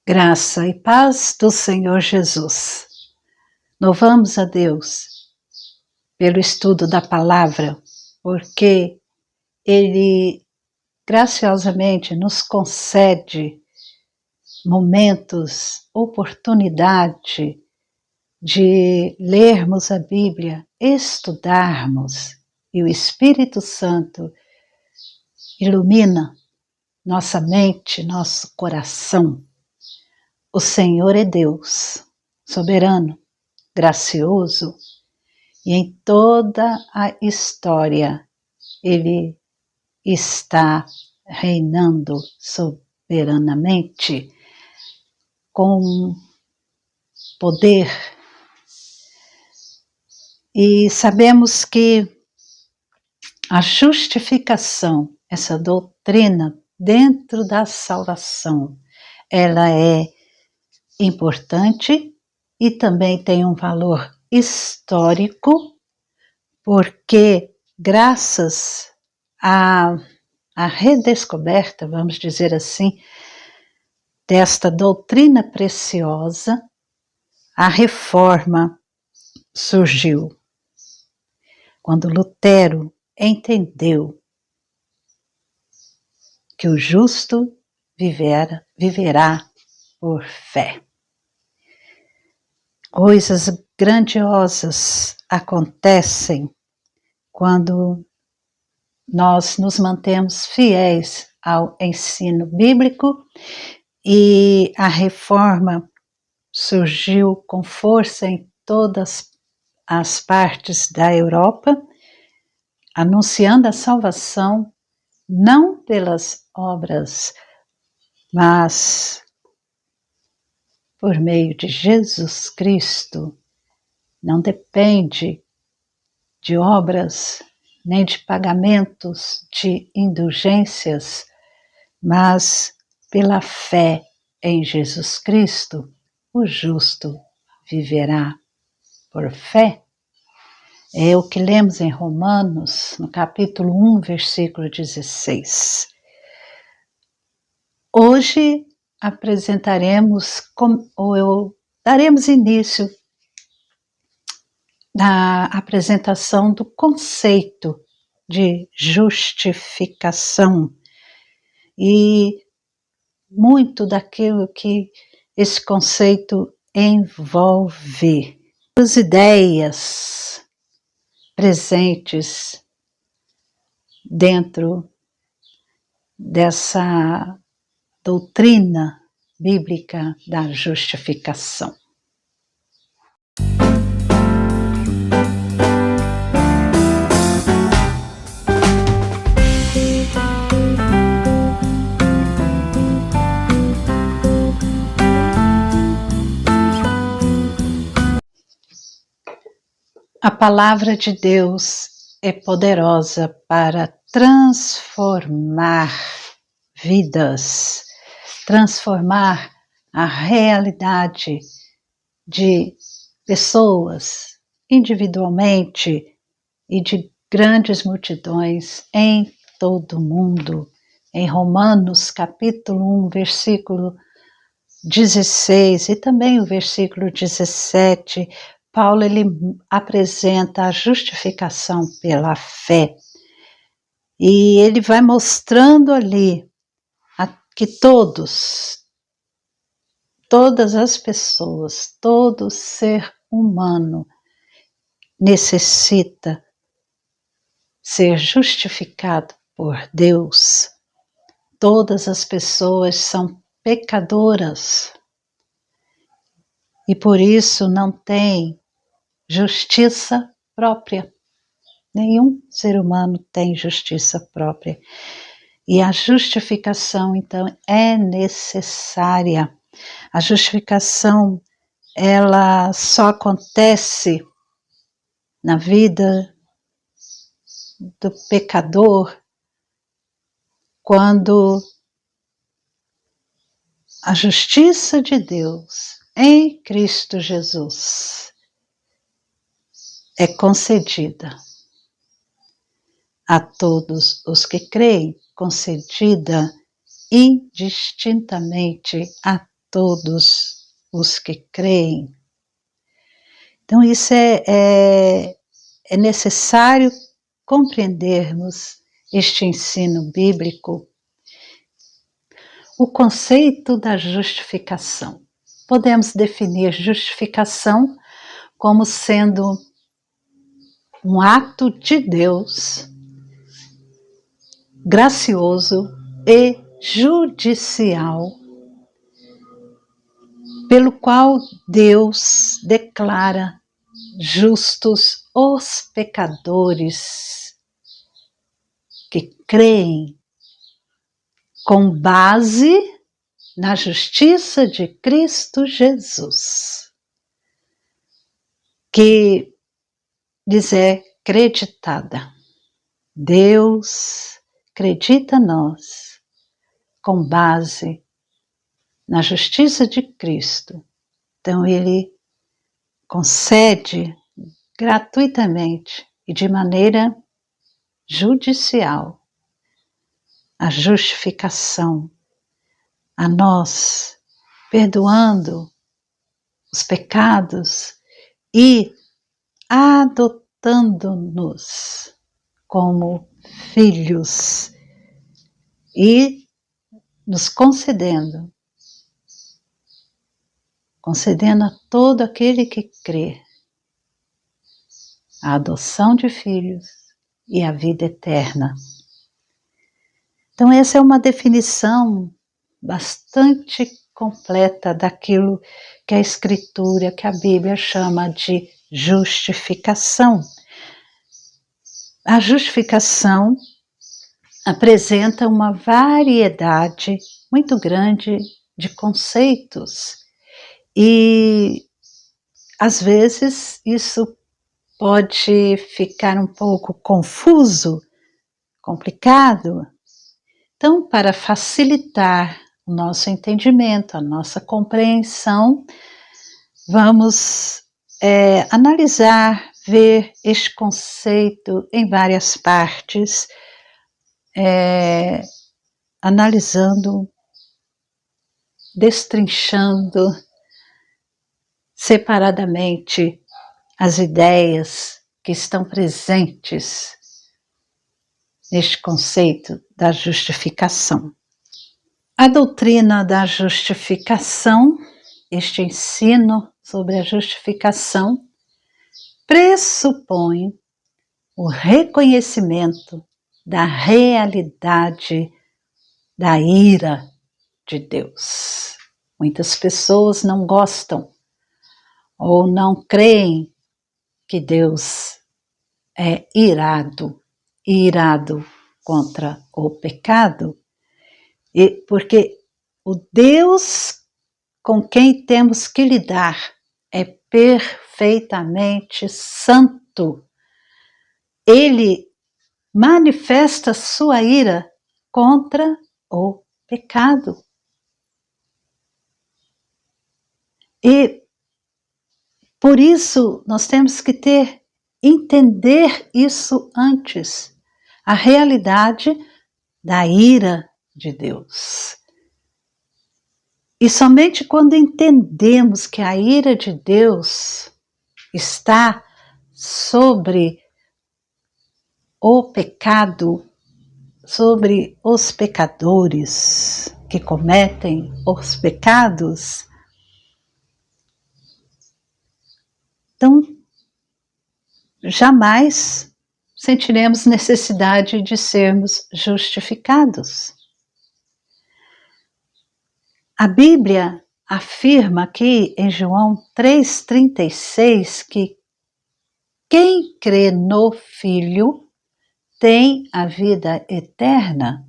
Graça e paz do Senhor Jesus. Louvamos a Deus pelo estudo da palavra, porque Ele graciosamente nos concede momentos, oportunidade de lermos a Bíblia, estudarmos, e o Espírito Santo ilumina nossa mente, nosso coração. O Senhor é Deus, soberano, gracioso, e em toda a história Ele está reinando soberanamente, com poder. E sabemos que a justificação, essa doutrina dentro da salvação, ela é importante e também tem um valor histórico, porque graças à redescoberta, vamos dizer assim, desta doutrina preciosa, a reforma surgiu. Quando Lutero entendeu que o justo viverá por fé. Coisas grandiosas acontecem quando nós nos mantemos fiéis ao ensino bíblico, e a reforma surgiu com força em todas as partes da Europa, anunciando a salvação não pelas obras, mas por meio de Jesus Cristo. Não depende de obras, nem de pagamentos, de indulgências, mas pela fé em Jesus Cristo, o justo viverá por fé. É o que lemos em Romanos, no capítulo 1, versículo 16. Hoje daremos início na apresentação do conceito de justificação e muito daquilo que esse conceito envolve. As ideias presentes dentro dessa doutrina bíblica da justificação. A palavra de Deus é poderosa para transformar vidas, transformar a realidade de pessoas individualmente e de grandes multidões em todo o mundo. Em Romanos capítulo 1, versículo 16 e também o versículo 17, Paulo ele apresenta a justificação pela fé. E ele vai mostrando ali que todas as pessoas, todo ser humano necessita ser justificado por Deus. Todas as pessoas são pecadoras e por isso não tem justiça própria. Nenhum ser humano tem justiça própria. E a justificação, então, é necessária. A justificação, ela só acontece na vida do pecador quando a justiça de Deus em Cristo Jesus é concedida a todos os que creem, concedida indistintamente a todos os que creem. Então isso é necessário compreendermos este ensino bíblico. O conceito da justificação. Podemos definir justificação como sendo um ato de Deus gracioso e judicial, pelo qual Deus declara justos os pecadores que creem com base na justiça de Cristo Jesus, que lhes é creditada. Deus acredita nós com base na justiça de Cristo. Então Ele concede gratuitamente e de maneira judicial a justificação a nós, perdoando os pecados e adotando-nos como filhos e nos concedendo a todo aquele que crê a adoção de filhos e a vida eterna. Então essa é uma definição bastante completa daquilo que a Escritura, que a Bíblia chama de justificação. A justificação apresenta uma variedade muito grande de conceitos e às vezes isso pode ficar um pouco confuso, complicado. Então, para facilitar o nosso entendimento, a nossa compreensão, vamos analisar, ver este conceito em várias partes, analisando, destrinchando separadamente as ideias que estão presentes neste conceito da justificação. A doutrina da justificação, este ensino sobre a justificação, pressupõe o reconhecimento da realidade da ira de Deus. Muitas pessoas não gostam ou não creem que Deus é irado contra o pecado, porque o Deus com quem temos que lidar é perfeitamente santo. Ele manifesta sua ira contra o pecado. E por isso nós temos que entender isso antes, a realidade da ira de Deus. E somente quando entendemos que a ira de Deus está sobre o pecado, sobre os pecadores que cometem os pecados, então jamais sentiremos necessidade de sermos justificados. A Bíblia afirma aqui em João 3,36 que quem crê no Filho tem a vida eterna.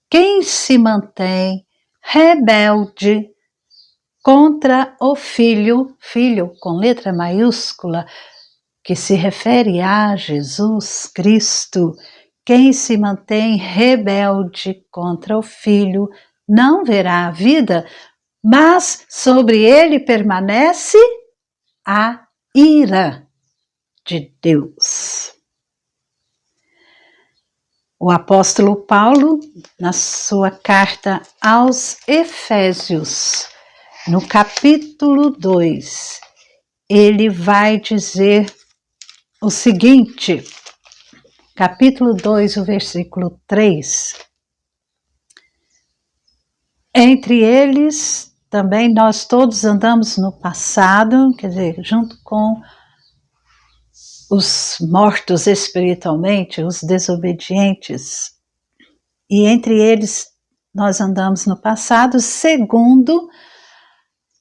Quem se mantém rebelde contra o Filho com letra maiúscula, que se refere a Jesus Cristo, quem se mantém rebelde contra o Filho não verá a vida, mas sobre ele permanece a ira de Deus. O apóstolo Paulo, na sua carta aos Efésios, no capítulo 2, ele vai dizer o seguinte, capítulo 2, o versículo 3. Entre eles, também nós todos andamos no passado, quer dizer, junto com os mortos espiritualmente, os desobedientes, e entre eles nós andamos no passado segundo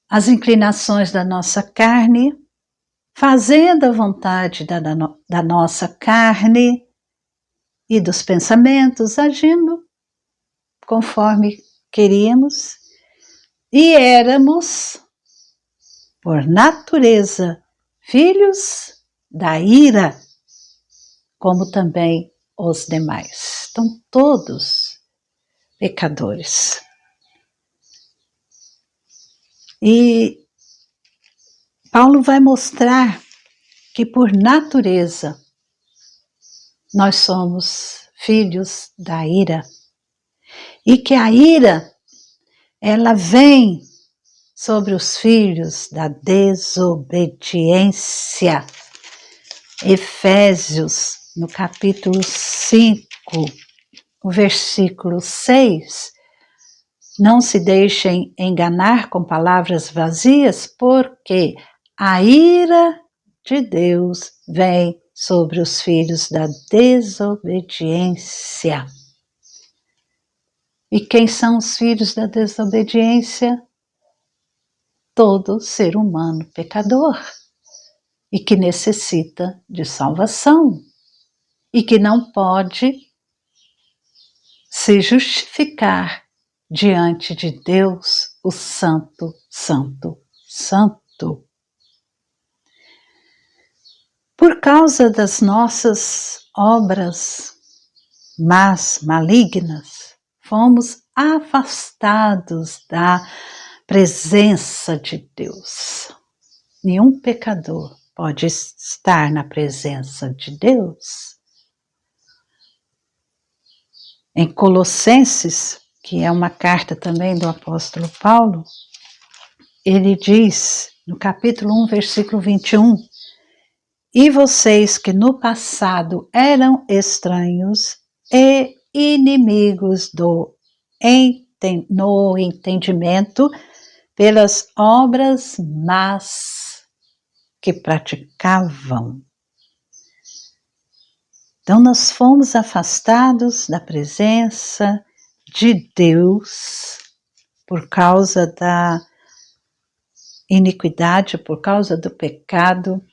as inclinações da nossa carne, fazendo a vontade da nossa carne e dos pensamentos, agindo conforme queríamos, e éramos, por natureza, filhos da ira, como também os demais. Estão todos pecadores. E Paulo vai mostrar que por natureza nós somos filhos da ira. E que a ira, ela vem sobre os filhos da desobediência. Efésios, no capítulo 5, o versículo 6, não se deixem enganar com palavras vazias, porque a ira de Deus vem sobre os filhos da desobediência. E quem são os filhos da desobediência? Todo ser humano pecador e que necessita de salvação e que não pode se justificar diante de Deus, o Santo, Santo, Santo. Por causa das nossas obras más, malignas, fomos afastados da presença de Deus. Nenhum pecador pode estar na presença de Deus. Em Colossenses, que é uma carta também do apóstolo Paulo, ele diz, no capítulo 1, versículo 21, e vocês que no passado eram estranhos e inimigos no entendimento pelas obras más que praticavam. Então nós fomos afastados da presença de Deus por causa da iniquidade, por causa do pecado.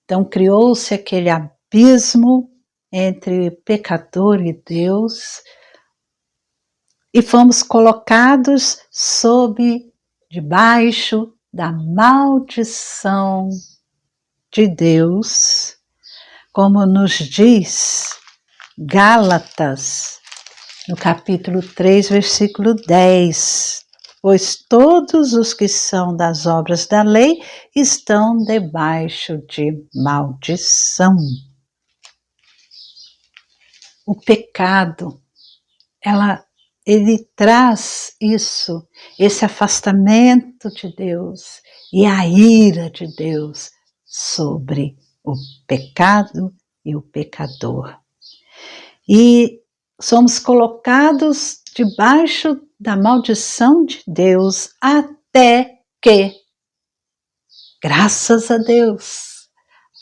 Então criou-se aquele abismo entre pecador e Deus e fomos colocados debaixo da maldição de Deus, como nos diz Gálatas, no capítulo 3, versículo 10. Pois todos os que são das obras da lei estão debaixo de maldição. O pecado, ele traz isso, esse afastamento de Deus e a ira de Deus sobre o pecado e o pecador. E somos colocados debaixo da maldição de Deus até que, graças a Deus,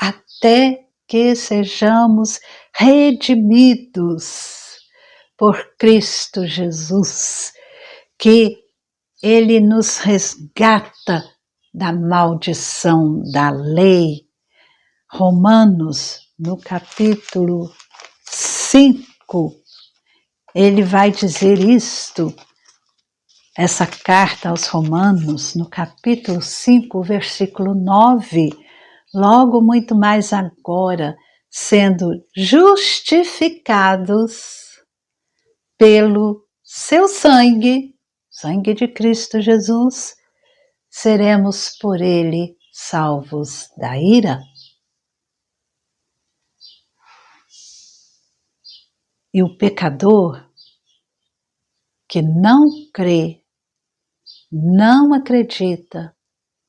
até que sejamos redimidos por Cristo Jesus, que Ele nos resgata da maldição da lei. Romanos, no capítulo 5, ele vai dizer isto, essa carta aos Romanos, no capítulo 5, versículo 9, logo muito mais agora, sendo justificados pelo seu sangue, sangue de Cristo Jesus, seremos por ele salvos da ira. E o pecador que não crê não acredita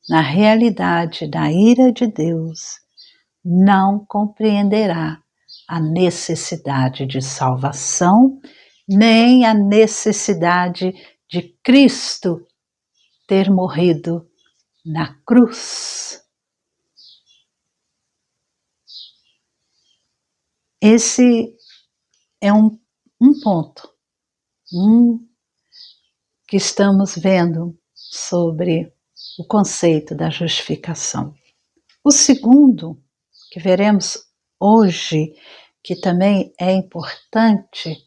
na realidade da ira de Deus, não compreenderá a necessidade de salvação, nem a necessidade de Cristo ter morrido na cruz. Esse é um ponto que estamos vendo sobre o conceito da justificação. O segundo, que veremos hoje, que também é importante,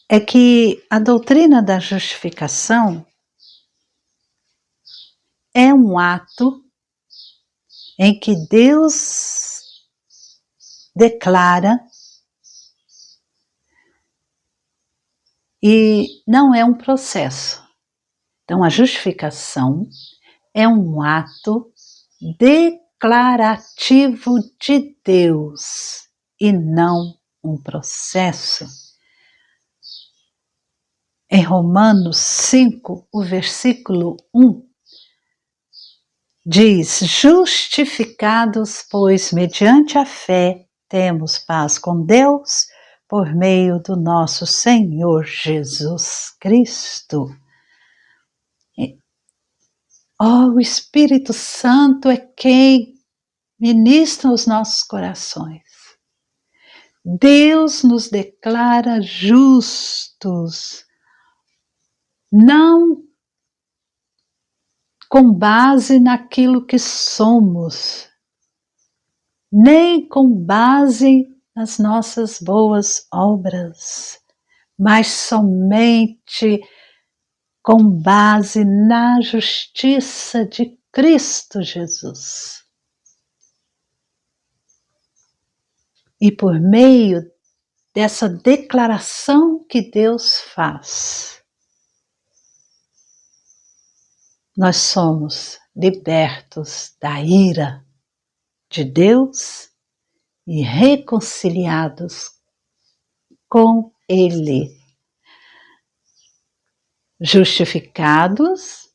é que a doutrina da justificação é um ato em que Deus declara e não é um processo. Então, a justificação é um ato declarativo de Deus e não um processo. Em Romanos 5, o versículo 1, diz: justificados, pois, mediante a fé, temos paz com Deus, por meio do nosso Senhor Jesus Cristo. O Espírito Santo é quem ministra os nossos corações. Deus nos declara justos, não com base naquilo que somos, nem com base nas nossas boas obras, mas somente com base na justiça de Cristo Jesus. E por meio dessa declaração que Deus faz, nós somos libertos da ira de Deus e reconciliados com Ele. Justificados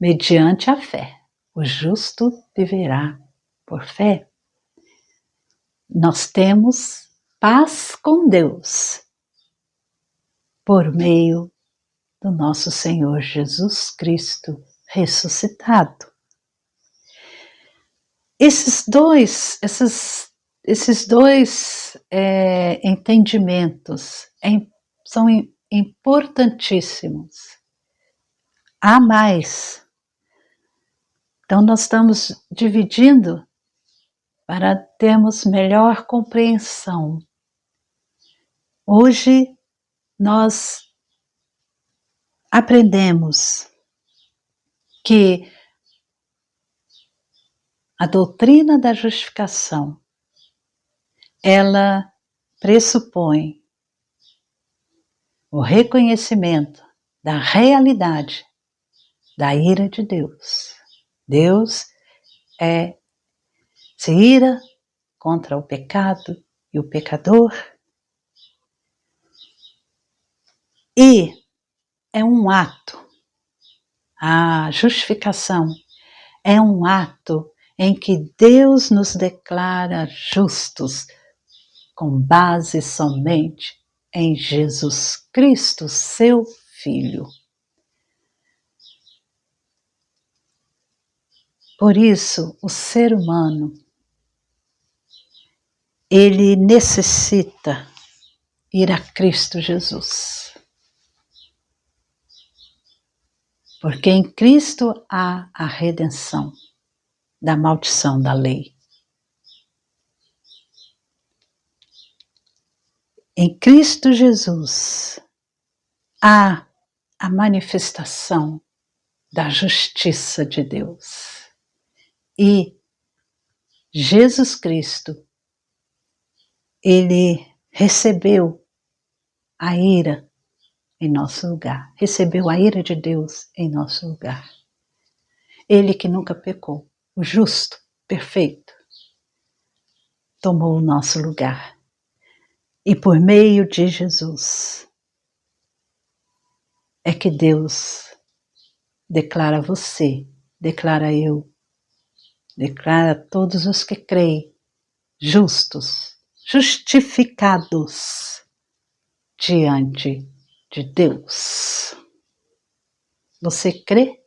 mediante a fé. O justo viverá por fé. Nós temos paz com Deus por meio do nosso Senhor Jesus Cristo ressuscitado. Esses dois entendimentos são importantíssimos. Há mais. Então nós estamos dividindo para termos melhor compreensão. Hoje nós aprendemos que a doutrina da justificação, ela pressupõe o reconhecimento da realidade da ira de Deus. Deus se ira contra o pecado e o pecador, e é um ato, a justificação é um ato em que Deus nos declara justos com base somente em Jesus Cristo, seu Filho. Por isso, o ser humano, ele necessita ir a Cristo Jesus. Porque em Cristo há a redenção da maldição da lei. Em Cristo Jesus há a manifestação da justiça de Deus. E Jesus Cristo, ele recebeu a ira em nosso lugar, recebeu a ira de Deus em nosso lugar. Ele que nunca pecou, o justo, perfeito, tomou o nosso lugar. E por meio de Jesus é que Deus declara você, declara eu, declara todos os que creem, justos, justificados diante de Deus. Você crê?